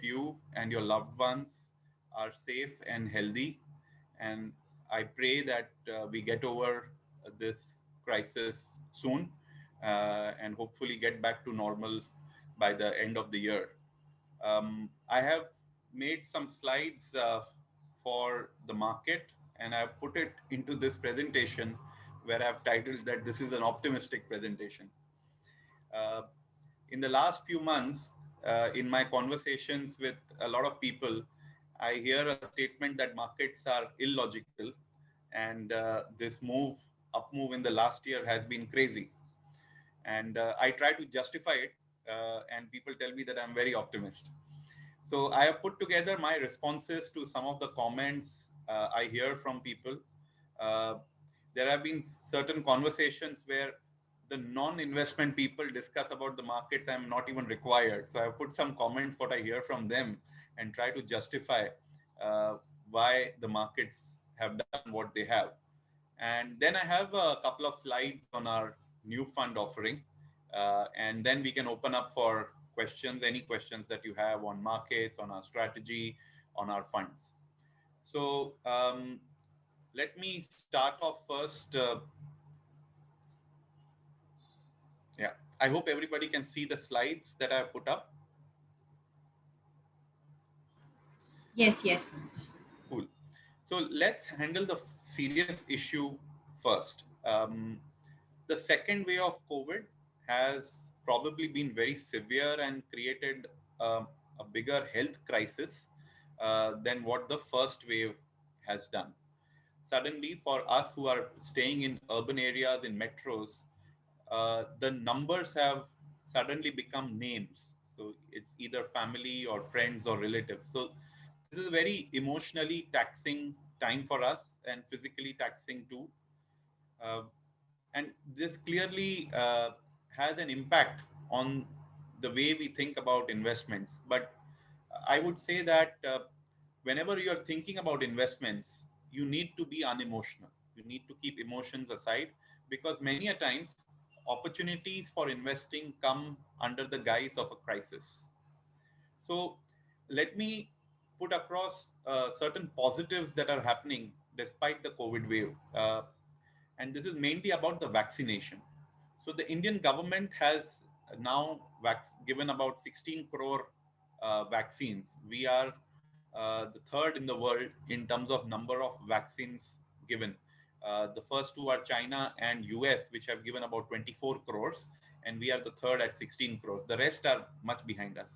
you and your loved ones are safe and healthy. And I pray that we get over this crisis soon and hopefully get back to normal by the end of the year. I have made some slides for the market, and I've put it into this presentation where I've titled that this is an optimistic presentation. Uh, in the last few months, in my conversations with a lot of people, I hear a statement that markets are illogical, and this up move in the last year has been crazy. And I try to justify it, and people tell me that I'm very optimist. So I have put together my responses to some of the comments I hear from people. Uh, there have been certain conversations where the non-investment people discuss about the markets. I'm not even required. So I have put some comments what I hear from them and try to justify uh, why the markets have done what they have. And then I have a couple of slides on our new fund offering. And then we can open up for questions, any questions that you have on markets, on our strategy, on our funds. So let me start off first. Yeah, I hope everybody can see the slides that I have put up. Yes, yes. Cool. So let's handle the serious issue first. The second wave of COVID has probably been very severe and created a bigger health crisis than what the first wave has done. Suddenly, for us who are staying in urban areas, in metros, the numbers have suddenly become names. So it's either family or friends or relatives. So this is a very emotionally taxing time for us and physically taxing too. Uh, and this clearly has an impact on the way we think about investments. But I would say that whenever you're thinking about investments, you need to be unemotional. You need to keep emotions aside because many a times opportunities for investing come under the guise of a crisis. So let me put across certain positives that are happening despite the COVID wave. And this is mainly about the vaccination. So the Indian government has now given about 16 crore vaccines. We are the third in the world in terms of number of vaccines given. The first two are China and US, which have given about 24 crores, and we are the third at 16 crores. The rest are much behind us.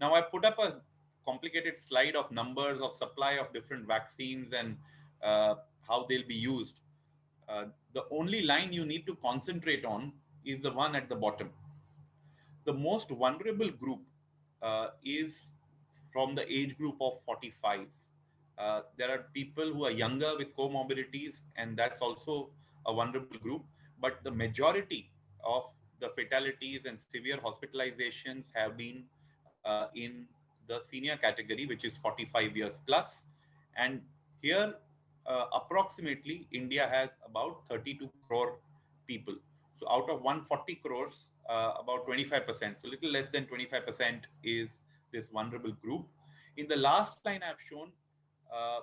Now, I put up a complicated slide of numbers of supply of different vaccines and how they'll be used. The only line you need to concentrate on is the one at the bottom. The most vulnerable group is from the age group of 45. There are people who are younger with comorbidities, and that's also a vulnerable group. But the majority of the fatalities and severe hospitalizations have been in the senior category, which is 45 years plus. And here, approximately, India has about 32 crore people. So out of 140 crores, about 25%, so little less than 25% is this vulnerable group. In the last line I've shown, uh,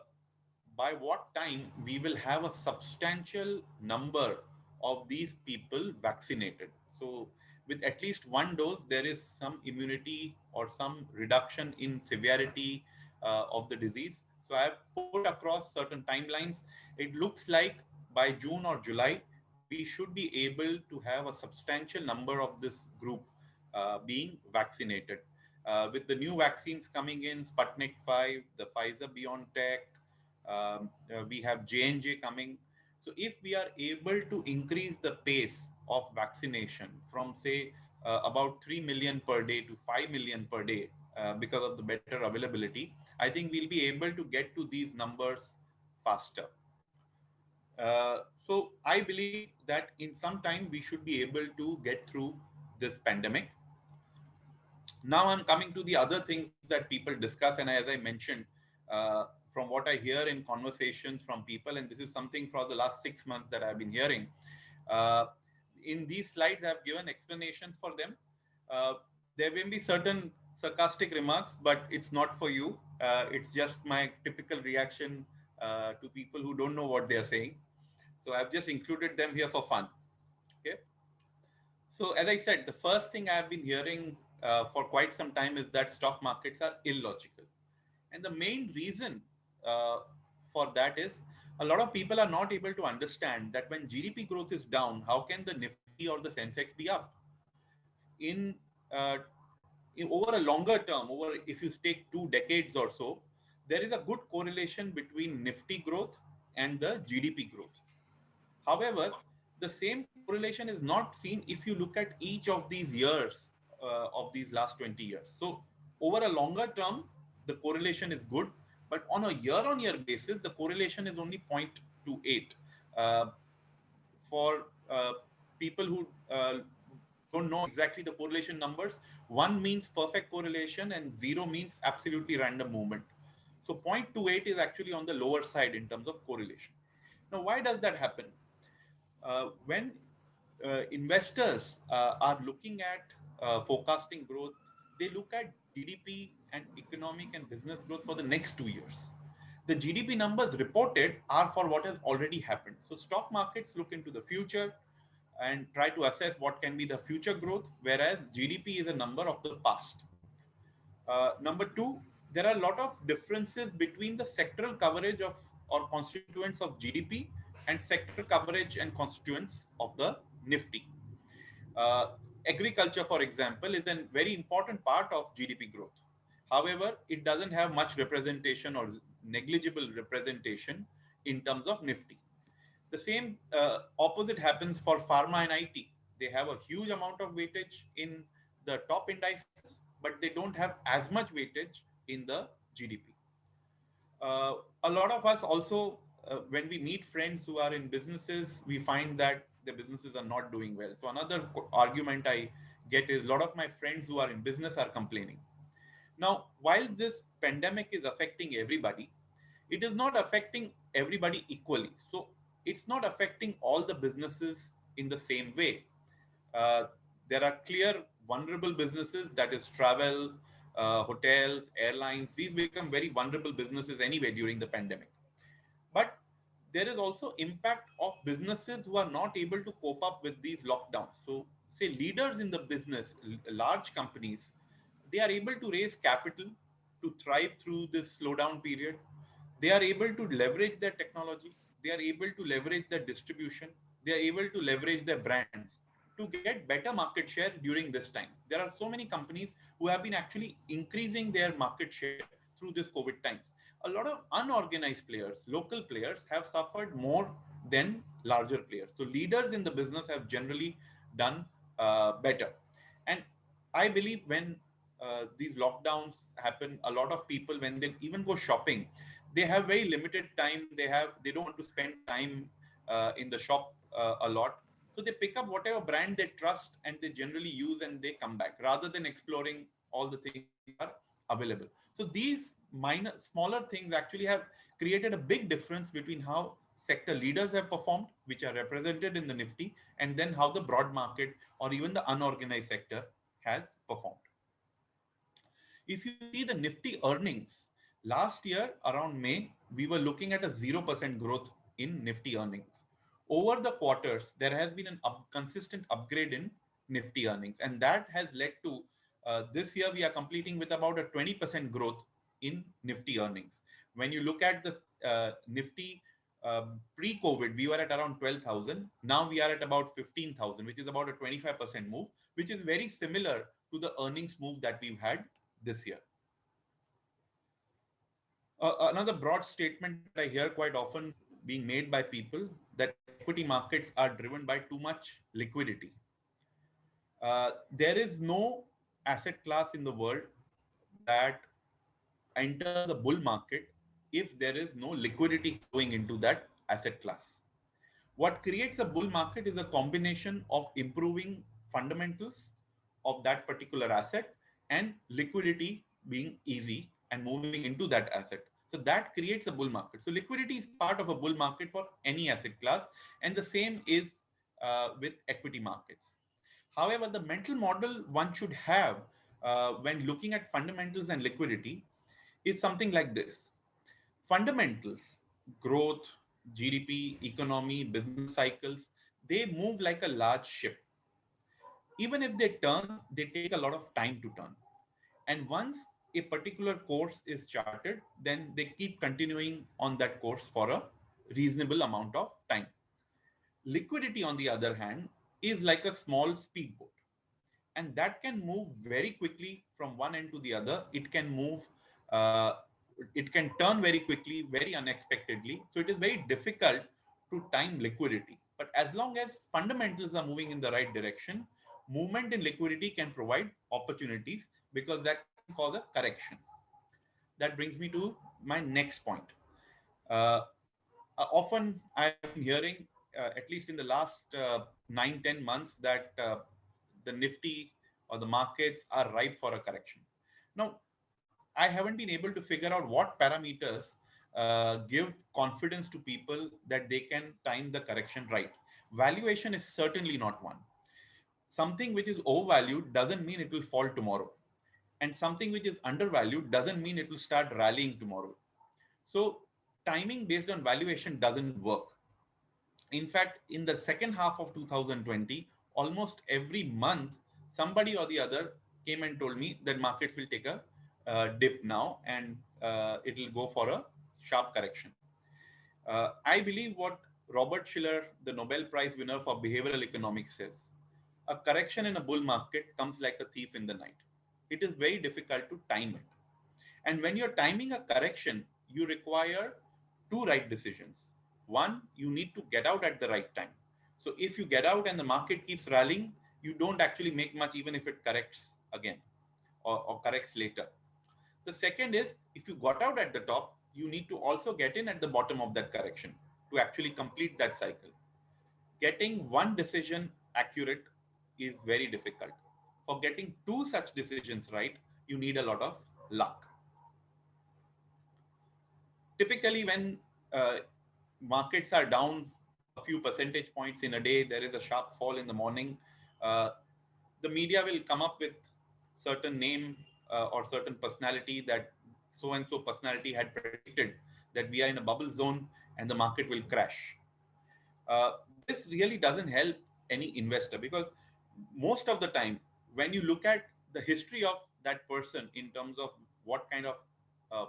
by what time we will have a substantial number of these people vaccinated. So with at least one dose, there is some immunity or some reduction in severity of the disease. So I have put across certain timelines. It looks like by June or July, we should be able to have a substantial number of this group being vaccinated. With the new vaccines coming in, Sputnik 5, the Pfizer BioNTech, we have J&J coming. So if we are able to increase the pace of vaccination from say about 3 million per day to 5 million per day because of the better availability, I think we'll be able to get to these numbers faster. So I believe that in some time we should be able to get through this pandemic. Now I'm coming to the other things that people discuss, and as I mentioned, from what I hear in conversations from people, and this is something for the last 6 months that I've been hearing. uh, in these slides I've given explanations for them. uh, there may be certain sarcastic remarks, but it's not for you. It's just my typical reaction to people who don't know what they are saying. So I've just included them here for fun. Okay. So as I said, the first thing I've been hearing for quite some time is that stock markets are illogical. And the main reason uh, for that is a lot of people are not able to understand that when GDP growth is down, how can the Nifty or the Sensex be up? In, uh, over a longer term, over if you take 2 decades or so, there is a good correlation between Nifty growth and the GDP growth. However, the same correlation is not seen if you look at each of these years of these last 20 years. So, over a longer term, the correlation is good, but on a year on year basis, the correlation is only 0.28. Uh, for people who don't know exactly the correlation numbers, one means perfect correlation and zero means absolutely random movement. So 0.28 is actually on the lower side in terms of correlation. Now, why does that happen? When investors are looking at forecasting growth, they look at GDP and economic and business growth for the next 2 years. The GDP numbers reported are for what has already happened. So stock markets look into the future and try to assess what can be the future growth, whereas GDP is a number of the past. Number two, there are a lot of differences between the sectoral coverage of or constituents of GDP and sectoral coverage and constituents of the Nifty. Uh, Agriculture, for example, is a very important part of GDP growth. However, it doesn't have much representation or negligible representation in terms of Nifty. The same opposite happens for pharma and IT. They have a huge amount of weightage in the top indices, but they don't have as much weightage in the GDP. A lot of us also, when we meet friends who are in businesses, we find that the businesses are not doing well. So another argument I get is a lot of my friends who are in business are complaining. Now, while this pandemic is affecting everybody, it is not affecting everybody equally. So it's not affecting all the businesses in the same way. Uh, there are clear vulnerable businesses, that is travel, hotels, airlines. These become very vulnerable businesses anyway during the pandemic. But there is also impact of businesses who are not able to cope up with these lockdowns. So say leaders in the business, large companies, they are able to raise capital to thrive through this slowdown period. They are able to leverage their technology. They are able to leverage their distribution. They are able to leverage their brands to get better market share during this time. There are so many companies who have been actually increasing their market share through this COVID times. A lot of unorganized players, local players, have suffered more than larger players. So leaders in the business have generally done better. And I believe when these lockdowns happen, a lot of people, when they even go shopping, they have very limited time. They don't want to spend time in the shop a lot. So they pick up whatever brand they trust and they generally use and they come back rather than exploring all the things that are available. So these minor, smaller things actually have created a big difference between how sector leaders have performed, which are represented in the Nifty, and then how the broad market or even the unorganized sector has performed. If you see the Nifty earnings, last year around May, we were looking at a 0% growth in Nifty earnings. Over the quarters, there has been an consistent upgrade in Nifty earnings, and that has led to this year we are completing with about a 20% growth in Nifty earnings. When you look at the Nifty pre-COVID, we were at around 12,000. Now we are at about 15,000, which is about a 25% move, which is very similar to the earnings move that we've had this year. Another broad statement that I hear quite often being made by people, that equity markets are driven by too much liquidity. There is no asset class in the world that enters the bull market if there is no liquidity flowing into that asset class. What creates a bull market is a combination of improving fundamentals of that particular asset and liquidity being easy and moving into that asset. So that creates a bull market. So liquidity is part of a bull market for any asset class, and the same is with equity markets. However, the mental model one should have when looking at fundamentals and liquidity is something like this. Fundamentals, growth, GDP, economy, business cycles, they move like a large ship. Even if they turn, they take a lot of time to turn. And once a particular course is charted, then they keep continuing on that course for a reasonable amount of time. Liquidity, on the other hand, is like a small speedboat, and that can move very quickly from one end to the other. It can move, uh, it can turn very quickly, very unexpectedly. So it is very difficult to time liquidity. But as long as fundamentals are moving in the right direction, movement in liquidity can provide opportunities because that can cause a correction. That brings me to my next point. Uh, Often I've been hearing, at least in the last 9, 10 months, that the Nifty or the markets are ripe for a correction. Now, I haven't been able to figure out what parameters give confidence to people that they can time the correction right. Valuation is certainly not one. Something which is overvalued doesn't mean it will fall tomorrow. And something which is undervalued doesn't mean it will start rallying tomorrow. So, timing based on valuation doesn't work. In fact, in the second half of 2020, almost every month, somebody or the other came and told me that markets will take a dip now and it will go for a sharp correction. I believe what Robert Shiller, the Nobel Prize winner for behavioral economics, says: a correction in a bull market comes like a thief in the night. It is very difficult to time it. And when you're timing a correction, you require two right decisions. One, you need to get out at the right time. So if you get out and the market keeps rallying, you don't actually make much even if it corrects again or corrects later. The second is, if you got out at the top, you need to also get in at the bottom of that correction to actually complete that cycle. Getting one decision accurate is very difficult. For getting two such decisions right, you need a lot of luck. Typically, when uh, markets are down a few percentage points in a day, there is a sharp fall in the morning. Uh, the media will come up with certain name or certain personality that so and so personality had predicted that we are in a bubble zone and the market will crash. This really doesn't help any investor because most of the time, when you look at the history of that person in terms of what kind of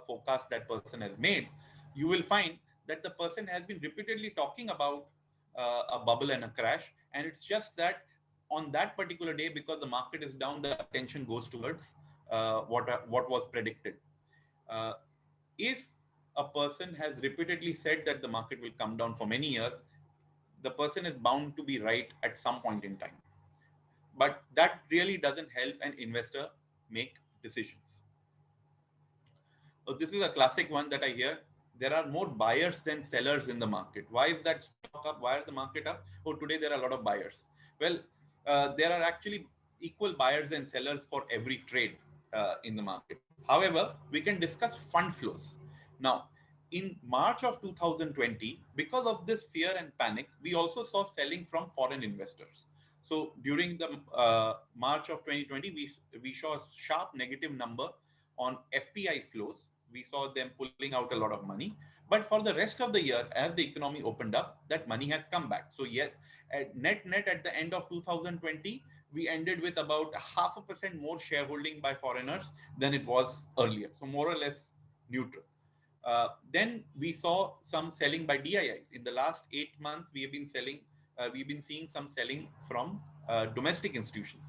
forecast that person has made, you will find that the person has been repeatedly talking about a bubble and a crash. And it's just that on that particular day, because the market is down, the attention goes towards what was predicted. Uh, if a person has repeatedly said that the market will come down for many years, the person is bound to be right at some point in time. But that really doesn't help an investor make decisions. So this is a classic one that I hear. There are more buyers than sellers in the market. Why is that stock up? Why is the market up? Oh, today there are a lot of buyers. Well, there are actually equal buyers and sellers for every trade in the market. However, we can discuss fund flows. Now, in March of 2020, because of this fear and panic, we also saw selling from foreign investors. So during the March of 2020, we saw a sharp negative number on FPI flows. We saw them pulling out a lot of money. But for the rest of the year, as the economy opened up, that money has come back. So yet, at net at the end of 2020, we ended with about 0.5% more shareholding by foreigners than it was earlier. So more or less neutral. Then we saw some selling by DIIs. In the last 8 months, we've been seeing some selling from domestic institutions.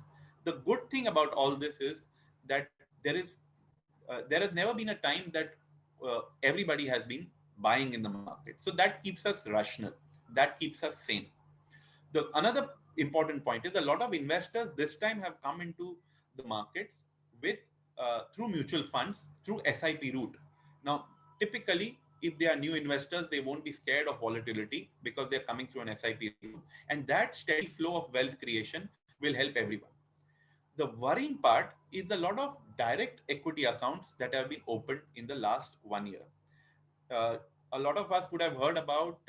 The good thing about all this is that there has never been a time that everybody has been buying in the market. So that keeps us rational. That keeps us sane. The another important point is a lot of investors this time have come into the markets with through mutual funds through SIP route. Now, typically, if they are new investors, they won't be scared of volatility because they're coming through an SIP route, and that steady flow of wealth creation will help everyone. The worrying part is a lot of direct equity accounts that have been opened in the last 1 year. Uh, a lot of us would have heard about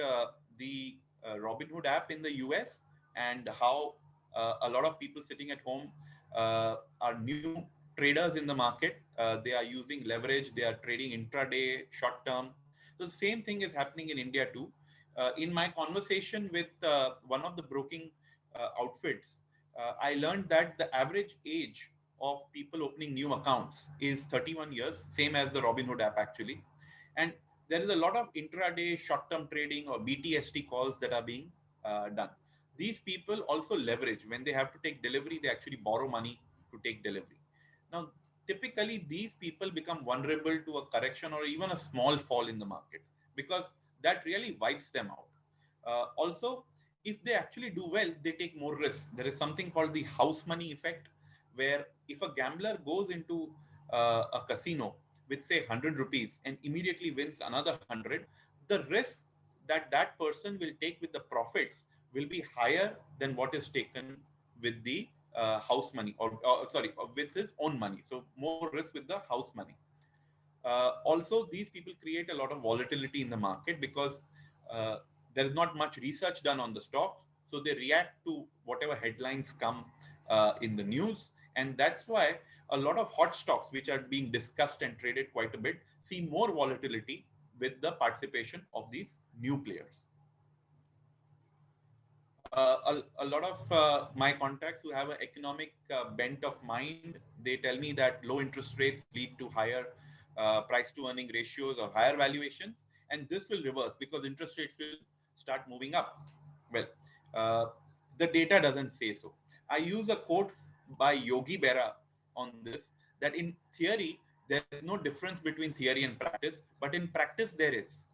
the Robinhood app in the US and how a lot of people sitting at home are new traders in the market. They are using leverage. They are trading intraday, short term. So the same thing is happening in India too. In my conversation with one of the broking outfits, I learned that the average age of people opening new accounts is 31 years, same as the Robinhood app actually. And there is a lot of intraday short-term trading or BTST calls that are being done. These people also leverage when they have to take delivery, they actually borrow money to take delivery. Now, typically, these people become vulnerable to a correction or even a small fall in the market because that really wipes them out. Also, if they actually do well, they take more risk. There is something called the house money effect, where if a gambler goes into a casino with say 100 rupees and immediately wins another 100, the risk that that person will take with the profits will be higher than what is taken with the house money or sorry with his own money. So more risk with the house money. Also, these people create a lot of volatility in the market because uh, there is not much research done on the stock. So they react to whatever headlines come in the news. And that's why a lot of hot stocks, which are being discussed and traded quite a bit, see more volatility with the participation of these new players. A lot of my contacts who have an economic bent of mind, they tell me that low interest rates lead to higher price to earning ratios or higher valuations, and this will reverse because interest rates will start moving up. Well, uh, the data doesn't say so. I use a quote by Yogi Berra on this, that in theory there is no difference between theory and practice, but in practice there is.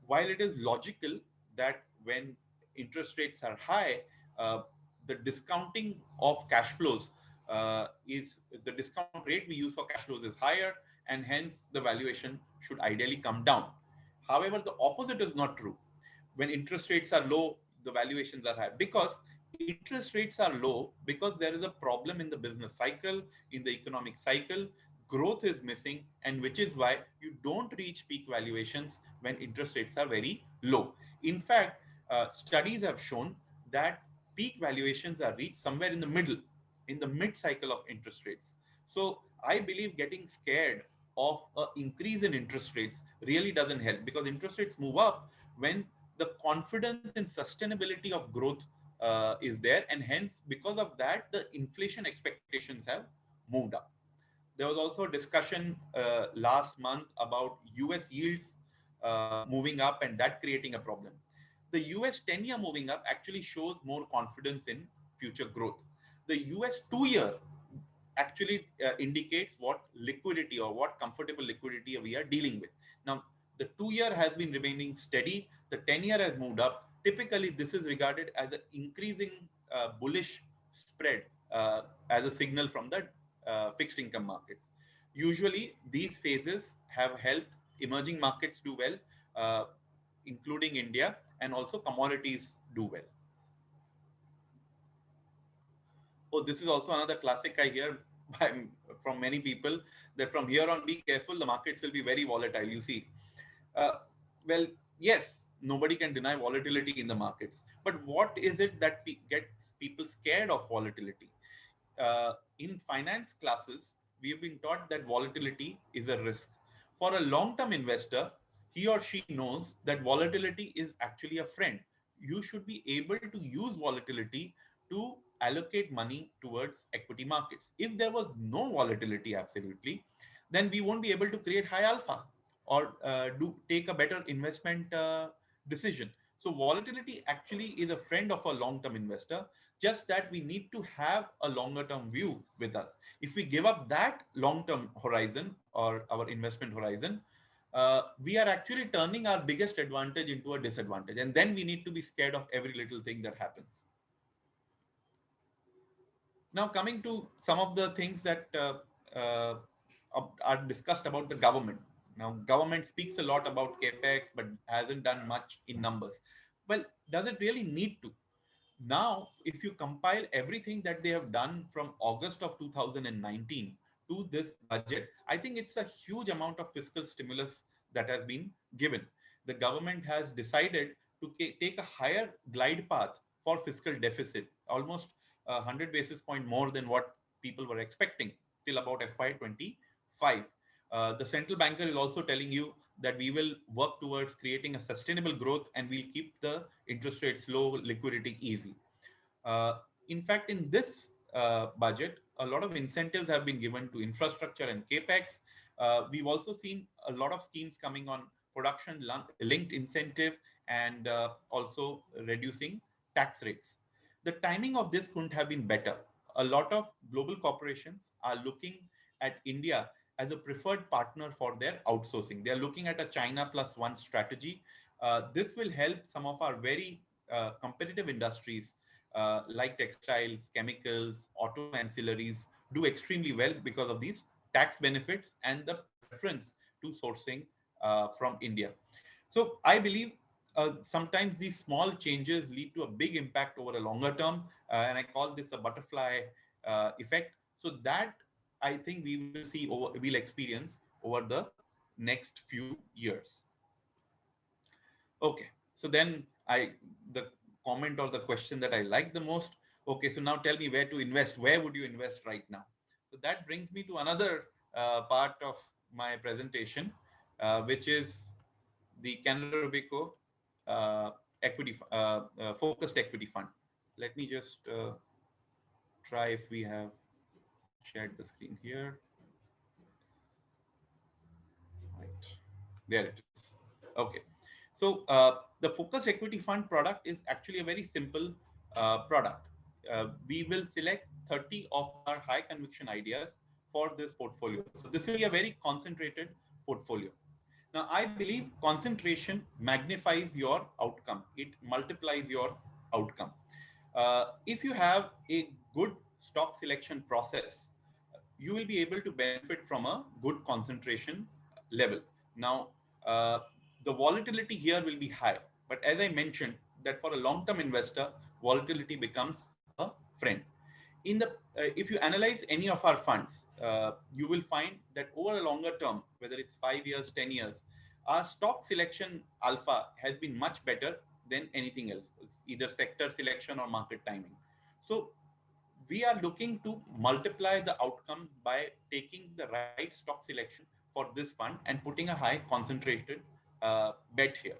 While it is logical that when interest rates are high, the discounting of cash flows is the discount rate we use for cash flows is higher, and hence the valuation should ideally come down. However, the opposite is not true. When interest rates are low, the valuations are high because interest rates are low because there is a problem in the business cycle, in the economic cycle. Growth is missing, and which is why you don't reach peak valuations when interest rates are very low. In fact, studies have shown that peak valuations are reached somewhere in the middle, in the mid cycle of interest rates. So I believe getting scared of an increase in interest rates really doesn't help, because interest rates move up when the confidence in sustainability of growth is there, and hence because of that the inflation expectations have moved up. There was also a discussion last month about US yields moving up and that creating a problem. The US 10-year moving up actually shows more confidence in future growth. The US 2-year actually indicates what liquidity or what comfortable liquidity we are dealing with. Now, the 2-year has been remaining steady, the 10-year has moved up. Typically, this is regarded as an increasing bullish spread as a signal from the fixed income markets. Usually, these phases have helped emerging markets do well, uh, including India, and also commodities do well. Oh, this is also another classic I hear by, from many people, that from here on, be careful, the markets will be very volatile. You see, uh, well, yes, nobody can deny volatility in the markets, but what is it that gets people scared of volatility? In finance classes, we have been taught that volatility is a risk. For a long term investor, he or she knows that volatility is actually a friend. You should be able to use volatility to allocate money towards equity markets. If there was no volatility, absolutely, then we won't be able to create high alpha or do take a better investment decision. So volatility actually is a friend of a long-term investor, just that we need to have a longer term view with us. If we give up that long term horizon or our investment horizon, we are actually turning our biggest advantage into a disadvantage, and then we need to be scared of every little thing that happens. Now, coming to some of the things that are discussed about the government. Now, government speaks a lot about capex, but hasn't done much in numbers. Well, does it really need to? Now, if you compile everything that they have done from August of 2019 to this budget, I think it's a huge amount of fiscal stimulus that has been given. The government has decided to take a higher glide path for fiscal deficit, almost 100 basis point more than what people were expecting. till about FY25. The central banker is also telling you that we will work towards creating a sustainable growth and we'll keep the interest rates low, liquidity easy. Uh, in fact, in this budget, a lot of incentives have been given to infrastructure and capex. We've also seen a lot of schemes coming on production linked incentive and also reducing tax rates. The timing of this couldn't have been better. A lot of global corporations are looking at India as a preferred partner for their outsourcing. They are looking at a China plus one strategy. This will help some of our very competitive industries like textiles, chemicals, auto ancillaries do extremely well because of these tax benefits and the preference to sourcing from India. So I believe sometimes these small changes lead to a big impact over a longer term, and I call this a butterfly effect. So that I think we will see over, we'll experience over the next few years. Okay, so then the comment or the question that I like the most. Okay, so now tell me where to invest. Where would you invest right now? So that brings me to another part of my presentation, which is the Canada Robeco focused equity fund. Let me just try if we have shared the screen here. Right, there it is. Okay, so the focused equity fund product is actually a very simple product. We will select 30 of our high conviction ideas for this portfolio. So this will be a very concentrated portfolio. Now, I believe concentration magnifies your outcome. It multiplies your outcome. If you have a good stock selection process, you will be able to benefit from a good concentration level. Now, uh, the volatility here will be high, but as I mentioned, that for a long-term investor, volatility becomes a friend. In the If you analyze any of our funds, you will find that over a longer term, whether it's 5 years, 10 years, our stock selection alpha has been much better than anything else. It's either sector selection or market timing. So we are looking to multiply the outcome by taking the right stock selection for this fund and putting a high concentrated bet here.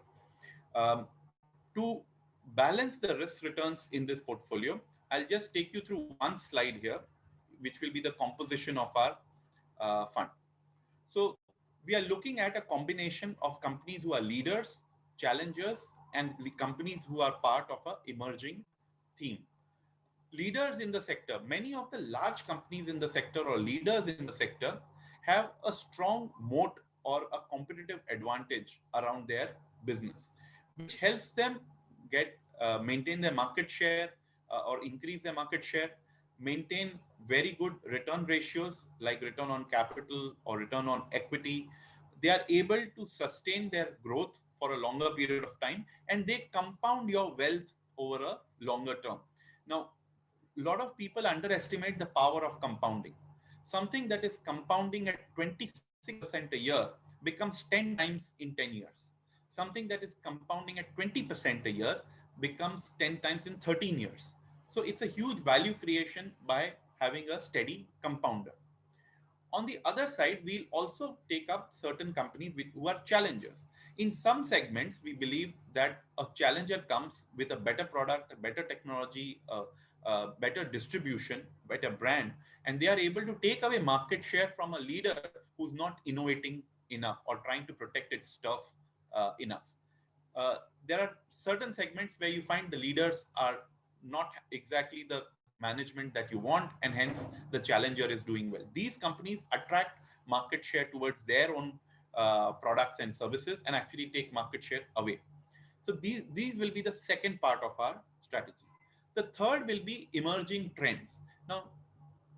To balance the risk returns in this portfolio, I'll just take you through one slide here, which will be the composition of our fund. So we are looking at a combination of companies who are leaders, challengers, and companies who are part of an emerging theme. Leaders in the sector, many of the large companies in the sector or leaders in the sector have a strong moat or a competitive advantage around their business, which helps them get maintain their market share or increase their market share, maintain very good return ratios like return on capital or return on equity. They are able to sustain their growth for a longer period of time, and they compound your wealth over a longer term. Now, a lot of people underestimate the power of compounding. Something that is compounding at 26% a year becomes 10 times in 10 years. Something that is compounding at 20% a year becomes 10 times in 13 years. So it's a huge value creation by having a steady compounder. On the other side, we'll also take up certain companies who are challengers. In some segments, we believe that a challenger comes with a better product, a better technology, a better distribution, better brand, and they are able to take away market share from a leader who's not innovating enough or trying to protect its stuff enough. Uh, there are certain segments where you find the leaders are not exactly the management that you want, and hence the challenger is doing well. These companies attract market share towards their own products and services and actually take market share away. So these will be the second part of our strategy. The third will be emerging trends. Now,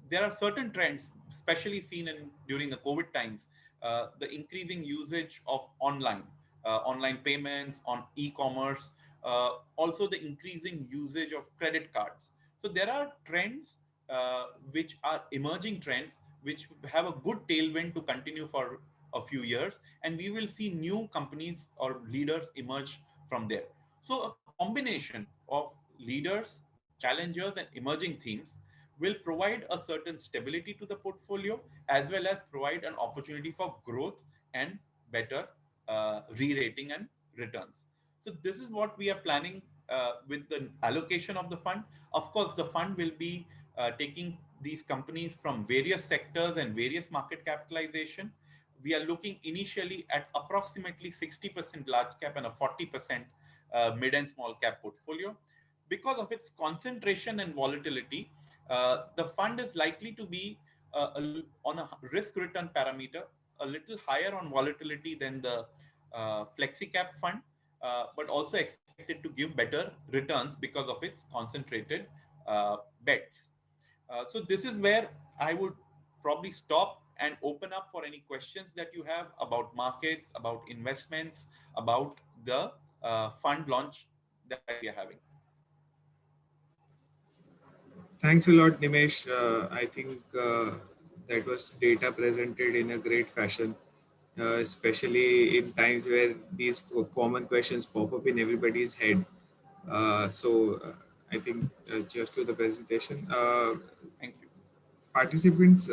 there are certain trends, especially seen in during the COVID times, the increasing usage of online payments, on e-commerce, also the increasing usage of credit cards. So there are trends which are emerging trends which have a good tailwind to continue for a few years, and we will see new companies or leaders emerge from there. So a combination of leaders, challengers, and emerging themes will provide a certain stability to the portfolio as well as provide an opportunity for growth and better re-rating and returns. So this is what we are planning with the allocation of the fund. Of course, the fund will be taking these companies from various sectors and various market capitalization. We are looking initially at approximately 60% large cap and a 40% mid and small cap portfolio. Because of its concentration and volatility, the fund is likely to be on a risk return parameter a little higher on volatility than the flexi cap fund, but also expected to give better returns because of its concentrated bets. So this is where I would probably stop and open up for any questions that you have about markets, about investments, about the fund launch that we are having. Thanks a lot, Nimesh. I think that was data presented in a great fashion, especially in times where these common questions pop up in everybody's head. So I think just to the presentation, Thank you. participants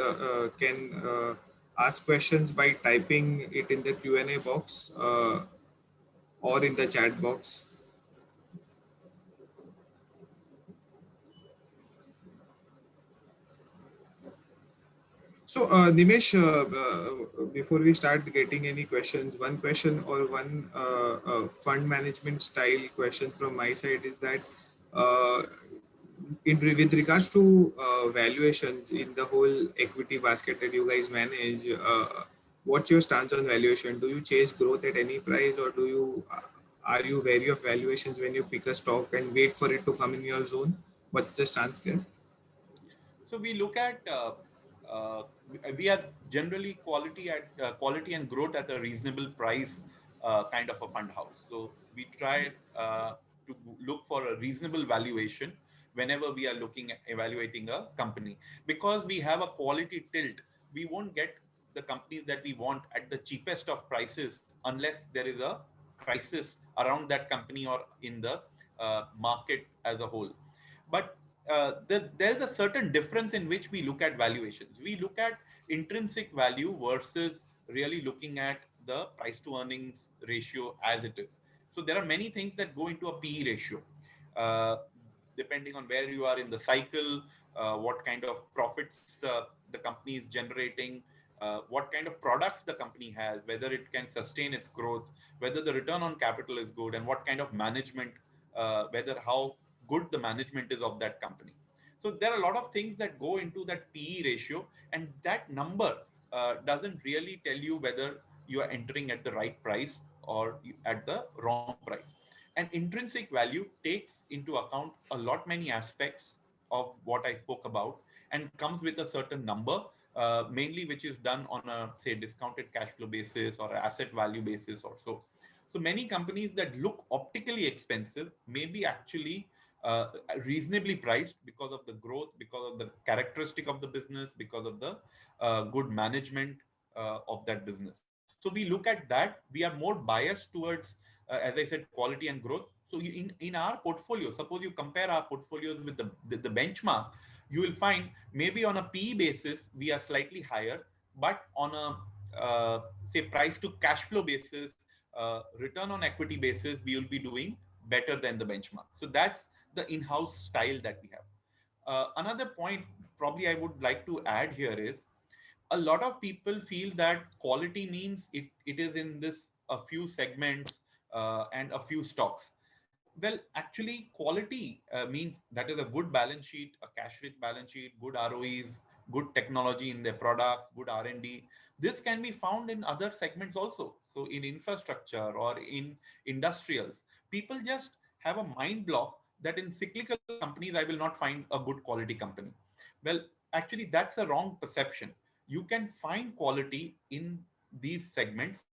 can ask questions by typing it in the Q&A box or in the chat box. So, Nimesh, before we start getting any questions, one question or one fund management style question from my side is that uh, with regards to valuations in the whole equity basket that you guys manage, what's your stance on valuation? Do you chase growth at any price, or do you are you wary of valuations when you pick a stock and wait for it to come in your zone? What's the stance there? So we look at uh, we are generally quality and growth at a reasonable price kind of a fund house. So we try to look for a reasonable valuation whenever we are looking at evaluating a company, because we have a quality tilt. We won't get the companies that we want at the cheapest of prices unless there is a crisis around that company or in the market as a whole. But there's a certain difference in which we look at valuations. We look at intrinsic value versus really looking at the price to earnings ratio as it is. So there are many things that go into a PE ratio, uh, depending on where you are in the cycle, what kind of profits the company is generating, what kind of products the company has, whether it can sustain its growth, whether the return on capital is good, and what kind of management, whether how good the management is of that company. So there are a lot of things that go into that PE ratio, and that number doesn't really tell you whether you are entering at the right price or at the wrong price. And intrinsic value takes into account a lot many aspects of what I spoke about and comes with a certain number, mainly which is done on a say discounted cash flow basis or asset value basis or so. So many companies that look optically expensive may be actually reasonably priced because of the growth, because of the characteristic of the business, because of the good management of that business. So we look at that. We are more biased towards, as I said, quality and growth. So in our portfolio, suppose you compare our portfolios with the benchmark, you will find maybe on a PE basis we are slightly higher, but on a say price to cash flow basis, return on equity basis, we will be doing better than the benchmark. So that's the in-house style that we have. Another point probably I would like to add here is a lot of people feel that quality means it is in this a few segments and a few stocks. Well, actually, quality means that is a good balance sheet, a cash-rich balance sheet, good ROEs, good technology in their products, good R&D. This can be found in other segments also. So in infrastructure or in industrials, people just have a mind block that in cyclical companies, I will not find a good quality company. Well, actually, that's a wrong perception. You can find quality in these segments.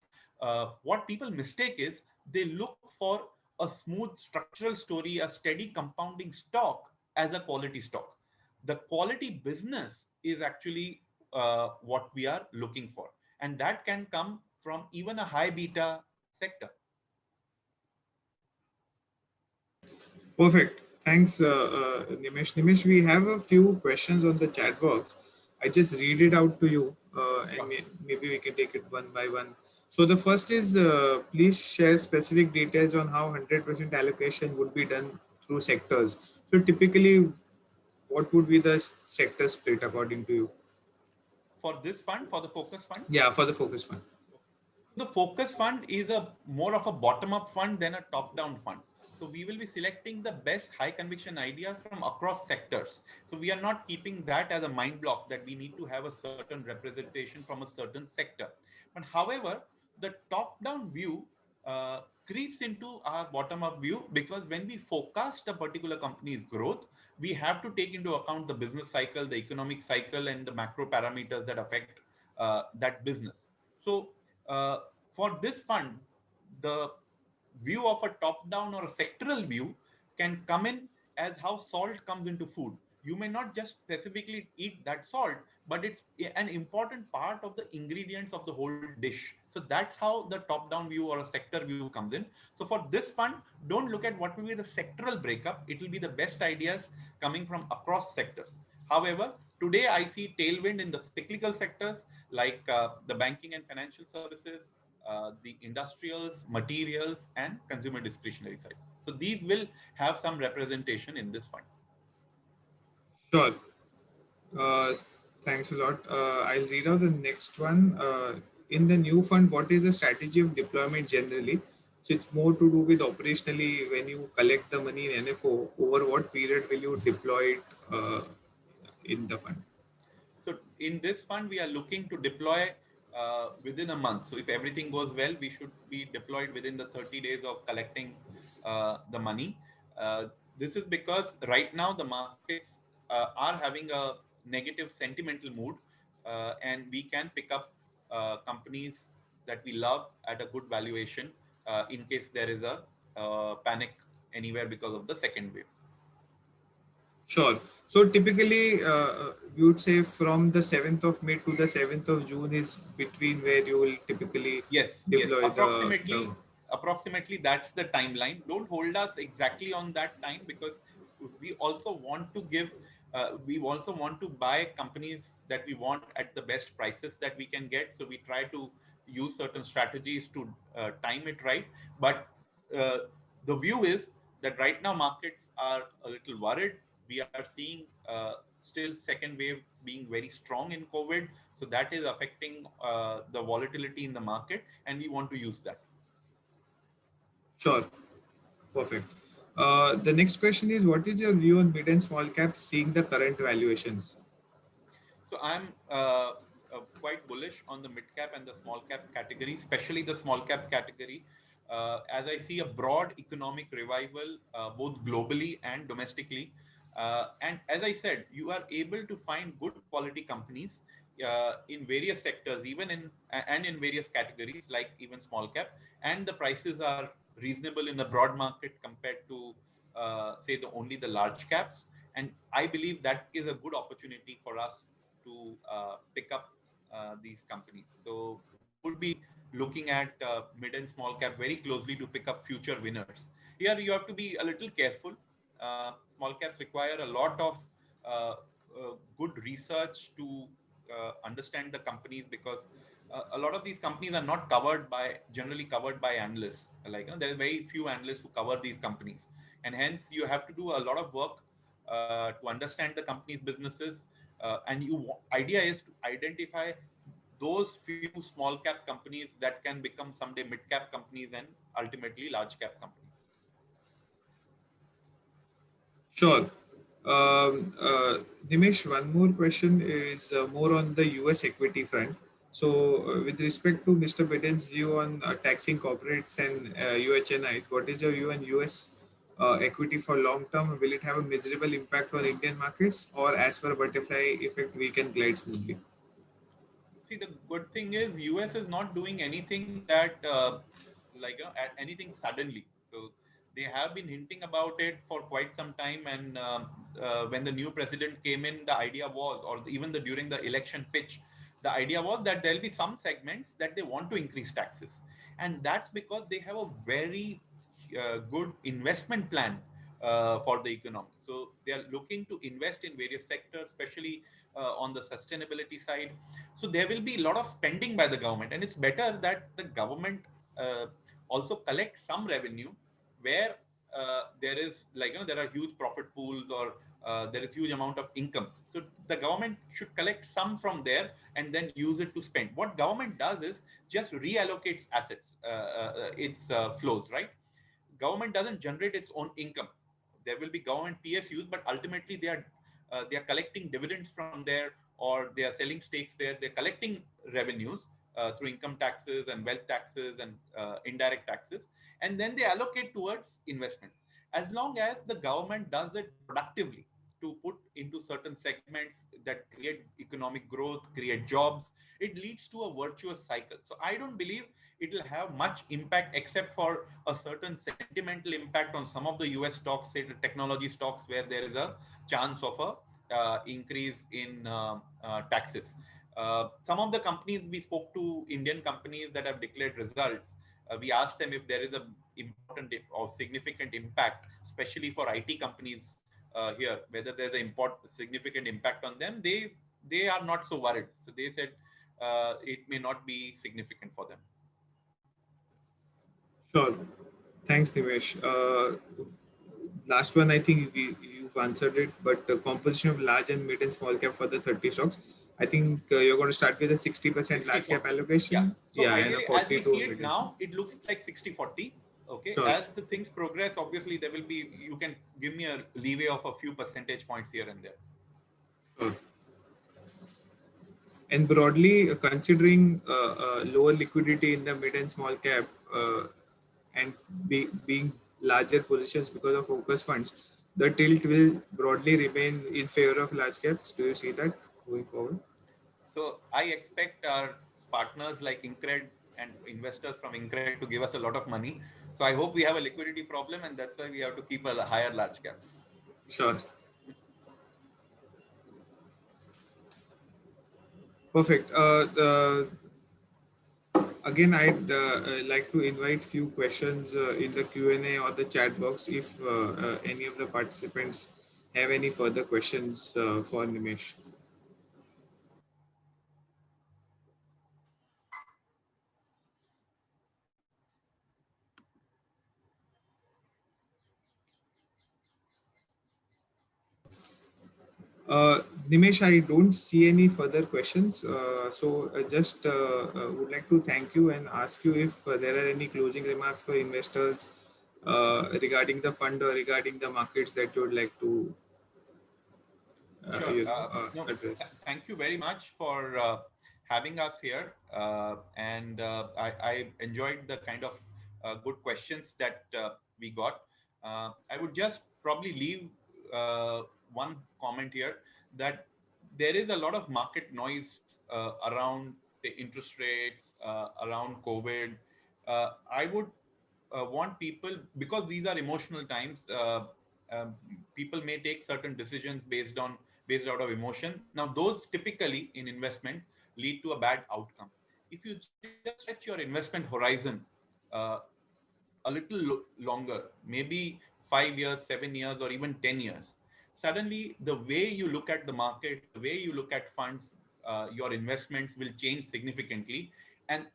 What people mistake is they look for a smooth structural story, a steady compounding stock as a quality stock. The quality business is actually what we are looking for. And that can come from even a high beta sector. Perfect. Thanks, Nimesh. Nimesh, we have a few questions on the chat box. I just read it out to you, and Sure. maybe we can take it one by one. So the first is, please share specific details on how 100% allocation would be done through sectors. So typically, what would be the sector split according to you? For this fund, for the focus fund, Yeah, for the focus fund. the focus fund is a more of a bottom-up fund than a top-down fund. So we will be selecting the best high conviction ideas from across sectors. So we are not keeping that as a mind block that we need to have a certain representation from a certain sector. But however, the top-down view creeps into our bottom-up view, because when we forecast a particular company's growth, we have to take into account the business cycle, the economic cycle, and the macro parameters that affect that business. So uh, for this fund, the view of a top down or a sectoral view can come in as how salt comes into food. You may not just specifically eat that salt, but it's an important part of the ingredients of the whole dish. So that's how the top down view or a sector view comes in. So for this fund, don't look at what will be the sectoral breakup. It will be the best ideas coming from across sectors. However, today I see tailwind in the cyclical sectors like the banking and financial services, the industrials, materials, and consumer discretionary side. So these will have some representation in this fund. Sure. Uh, Thanks a lot. I'll read out the next one. In the new fund, what is the strategy of deployment generally? So it's more to do with operationally when you collect the money in NFO, over what period will you deploy it in the fund? So in this fund, we are looking to deploy within a month. So if everything goes well, we should be deployed within the 30 days of collecting the money. This is because right now the markets are having a negative sentimental mood, and we can pick up companies that we love at a good valuation in case there is a panic anywhere because of the second wave. Sure. So typically, we would say from the 7th of May to the 7th of June is between where you will typically Yes. deploy the Approximately that's the timeline. Don't hold us exactly on that time, because we also want to give. We also want to buy companies that we want at the best prices that we can get. So we try to use certain strategies to time it right. But uh, the view is that right now markets are a little worried. We are seeing still second wave being very strong in COVID, so that is affecting the volatility in the market, and we want to use that. Sure. Perfect. The next question is, what is your view on mid and small caps seeing the current valuations? So I'm quite bullish on the mid cap and the small cap category, especially the small cap category, as I see a broad economic revival both globally and domestically. And as I said, you are able to find good quality companies in various sectors, even in and in various categories, like even small cap, and the prices are reasonable in the broad market compared to say the large caps. And I believe that is a good opportunity for us to pick up these companies. So we would be looking at mid and small cap very closely to pick up future winners. Here you have to be a little careful. Small caps require a lot of good research to understand the companies, because a lot of these companies are not generally covered by analysts. Like, there are very few analysts who cover these companies, and hence you have to do a lot of work to understand the company's businesses, and idea is to identify those few small cap companies that can become someday mid cap companies and ultimately large cap companies. Sure. Dimesh, one more question is more on the US equity front. So, with respect to Mr. Biden's view on taxing corporates and UHNIs, what is your view on US equity for long term? Will it have a miserable impact on Indian markets, or as per butterfly effect, we can glide smoothly? See, the good thing is US is not doing anything that anything suddenly. So they have been hinting about it for quite some time, and when the new president came in, the idea was, or even during the election pitch, the idea was that there'll be some segments that they want to increase taxes, and that's because they have a very good investment plan for the economy. So they are looking to invest in various sectors, especially on the sustainability side. So there will be a lot of spending by the government, and it's better that the government uh, also collect some revenue where there is, like, there are huge profit pools, or there is huge amount of income. So the government should collect some from there and then use it to spend. What government does is just reallocates assets, its flows, right? Government doesn't generate its own income. There will be government PSUs, but ultimately they are collecting dividends from there, or they are selling stakes there. They're collecting revenues through income taxes and wealth taxes and indirect taxes, and then they allocate towards investments. As long as the government does it productively to put into certain segments that create economic growth, create jobs, it leads to a virtuous cycle. So I don't believe it will have much impact, except for a certain sentimental impact on some of the US stocks, say the technology stocks, where there is a chance of a increase in taxes. Some of the companies we spoke to, Indian companies that have declared results, we asked them if there is a important or significant impact, especially for IT companies here, whether there's an significant impact on them. They are not so worried. So they said it may not be significant for them. Sure. Thanks, Nimesh. Last one, I think you've answered it, but the composition of large and mid and small cap for the 30 stocks. I think you're going to start with a 60% large cap allocation. Yeah. So And a ideally, as 40 we to see it mid and now, small. it looks like 60-40. Okay. Sure. As the things progress, obviously there will be, you can give me a leeway of a few percentage points here and there. Sure. And broadly, considering lower liquidity in the mid and small cap and being larger positions because of focus funds, the tilt will broadly remain in favor of large caps. Do you see that going forward? So I expect our partners like Incred and investors from Incred to give us a lot of money. So I hope we have a liquidity problem, and that's why we have to keep a higher large cap. Sure. Perfect. Again, I'd like to invite few questions in the Q&A or the chat box if any of the participants have any further questions for Nimesh. Nimesh, I don't see any further questions. So just would like to thank you and ask you if there are any closing remarks for investors regarding the fund or regarding the markets that you would like to Sure. address. Thank you very much for having us here. And I enjoyed the kind of good questions that we got. I would just probably leave one comment here, that there is a lot of market noise around the interest rates, around COVID. I would want people, because these are emotional times, people may take certain decisions based out of emotion. Now those typically in investment lead to a bad outcome. If you just stretch your investment horizon uh, a little longer, maybe 5 years, 7 years, or even 10 years, suddenly the way you look at the market, the way you look at funds, your investments will change significantly. And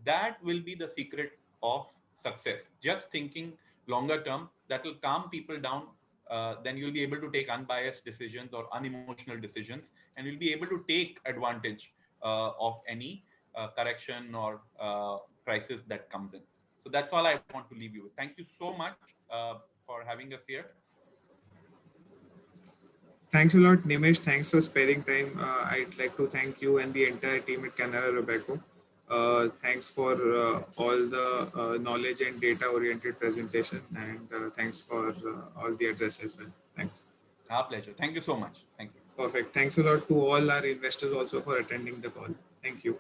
that will be the secret of success. Just thinking longer term, that will calm people down. Then you'll be able to take unbiased decisions or unemotional decisions, and you'll be able to take advantage of any correction or crisis that comes in. So that's all I want to leave you with. Thank you so much for having us here. Thanks a lot, Nimesh. Thanks for sparing time. I'd like to thank you and the entire team at Canara Robeco. Thanks for all the knowledge and data-oriented presentation, and thanks for all the address as well. Thanks. Our pleasure. Thank you so much. Thank you. Perfect. Thanks a lot to all our investors also for attending the call. Thank you.